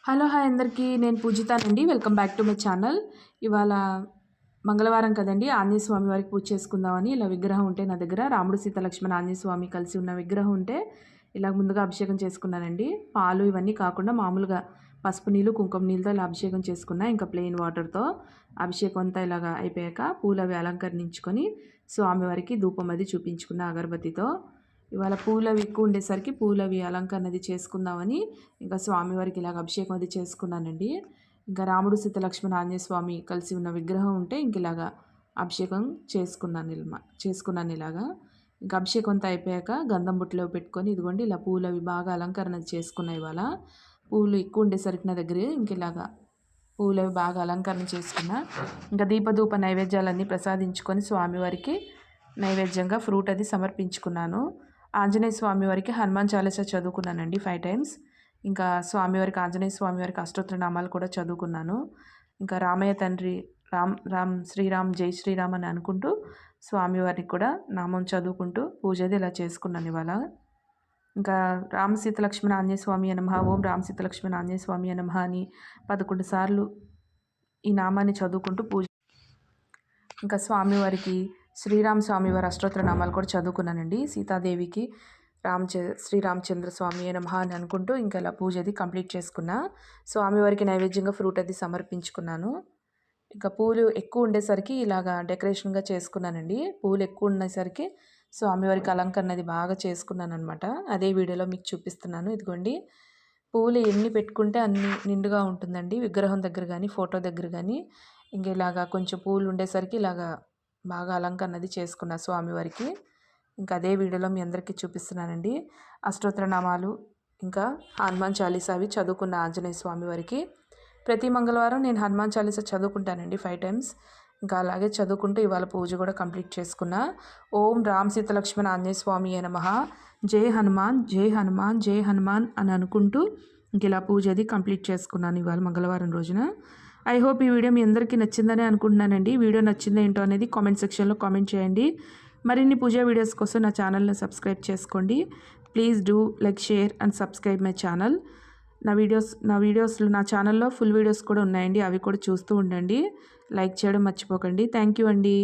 Hello hi అందరికీ నేను పూజితానండి. Welcome back to my channel. ఇవాళ మంగళవారం కదండి, ఆంజనేయ స్వామి వారికి పూజ చేసుకుందామని ఇలా విగ్రహం ఉంటే నా దగ్గర రాముడు సీత లక్ష్మణ ఆంజనేయ స్వామి కలిసి ఉన్న విగ్రహం ఉంటే ఇలా ముందుగా అభిషేకం చేసుకున్నానండి. పాలు ఇవన్నీ కాకుండా మామూలుగా పసుపు నీళ్ళు కుంకుమ నీళ్ళతో ఇలా అభిషేకం చేసుకున్నా. ఇంకా ప్లెయిన్ వాటర్తో అభిషేకం అంతా ఇలాగా అయిపోయాక పూలు అవి అలంకరించుకొని స్వామివారికి ధూపం అది చూపించుకున్న అగరబత్తితో. ఇవాళ పూలు అవి ఎక్కువ ఉండేసరికి పూలు అవి అలంకరణ అది చేసుకుందామని ఇంకా స్వామివారికి ఇలాగ అభిషేకం అది చేసుకున్నానండి. ఇంకా రాముడు సీత లక్ష్మణ ఆంజనేయ స్వామి కలిసి ఉన్న విగ్రహం ఉంటే ఇంక ఇలాగా అభిషేకం చేసుకున్నాను ఇలాగా. ఇంకా అభిషేకం అంతా అయిపోయాక గంధం బుట్టలో పెట్టుకొని ఇదిగోండి ఇలా పూలు అవి బాగా అలంకరణ చేసుకున్నాయి. ఇవాళ పూలు ఎక్కువ ఉండేసరికి నా దగ్గర ఇంక ఇలాగా పూలు అవి బాగా అలంకరణ చేసుకున్నా. ఇంకా దీపధూప నైవేద్యాలన్నీ ప్రసాదించుకొని స్వామివారికి నైవేద్యంగా ఫ్రూట్ అది సమర్పించుకున్నాను. ఆంజనేయ స్వామి వారికి హనుమాన్ చాలీసా చదువుకున్నానండి 5 టైమ్స్. ఇంకా స్వామివారికి ఆంజనేయ స్వామివారికి అష్టోత్తర నామాలు కూడా చదువుకున్నాను. ఇంకా రామయ్య తండ్రి రామ్ శ్రీరామ్ జై శ్రీరామ్ అని అనుకుంటూ స్వామివారికి కూడా నామం చదువుకుంటూ పూజది ఇలా చేసుకున్నాను ఇవాళ. ఇంకా రామ సీత లక్ష్మణ ఆంజనేయ స్వామి నమః, ఓం రామ సీత లక్ష్మణ ఆంజనేయ స్వామి నమః అని 11 సార్లు ఈ నామాన్ని చదువుకుంటూ పూజ. ఇంకా స్వామివారికి స్వామివారి అష్టోత్తర నామాలు కూడా చదువుకున్నానండి. సీతాదేవికి శ్రీరామచంద్ర స్వామి నమః అని అనుకుంటూ ఇంకా ఇలా పూజ అది కంప్లీట్ చేసుకున్నా. స్వామివారికి నైవేద్యంగా ఫ్రూట్ అది సమర్పించుకున్నాను. ఇంకా పూలు ఎక్కువ ఉండేసరికి ఇలాగా డెకరేషన్గా చేసుకున్నానండి. పూలు ఎక్కువ ఉండేసరికి స్వామివారికి అలంకరణ అది బాగా చేసుకున్నాను అనమాట. అదే వీడియోలో మీకు చూపిస్తున్నాను. ఇదిగోండి పూలు ఎన్ని పెట్టుకుంటే అన్ని నిండుగా ఉంటుందండి విగ్రహం దగ్గర కానీ ఫోటో దగ్గర కానీ. ఇంక ఇలాగా కొంచెం పూలు ఉండేసరికి ఇలాగా బాగా అలంకరణ అది చేసుకున్నా స్వామివారికి. ఇంకా అదే వీడియోలో మీ అందరికీ చూపిస్తున్నానండి. అష్టోత్తర నామాలు ఇంకా హనుమాన్ చాలీసా అవి చదువుకున్న ఆంజనేయ స్వామి వారికి. ప్రతి మంగళవారం నేను హనుమాన్ చాలీసా చదువుకుంటానండి 5 టైమ్స్. ఇంకా అలాగే చదువుకుంటూ ఇవాళ పూజ కూడా కంప్లీట్ చేసుకున్నా. ఓం రామ్ సీత లక్ష్మణ ఆంజనేయ స్వామి నమః, జై హనుమాన్ జై హనుమాన్ జై హనుమాన్ అని అనుకుంటూ ఇంక ఇలా పూజ అది కంప్లీట్ చేసుకున్నాను ఇవాళ మంగళవారం రోజున. ఐ హోప్ ఈ వీడియో మీ అందరికీ నచ్చిందని అనుకుంటున్నానండి. వీడియో నచ్చిందో ఏంటో అనేది కామెంట్ సెక్షన్లో కామెంట్ చేయండి. మరిన్ని పూజా వీడియోస్ కోసం నా ఛానల్ని సబ్స్క్రైబ్ చేసుకోండి. Please do like, share and subscribe my channel. నా ఛానల్లో ఫుల్ వీడియోస్ కూడా ఉన్నాయండి, అవి కూడా చూస్తూ ఉండండి. లైక్ చేయడం మర్చిపోకండి. థ్యాంక్ యూ అండి.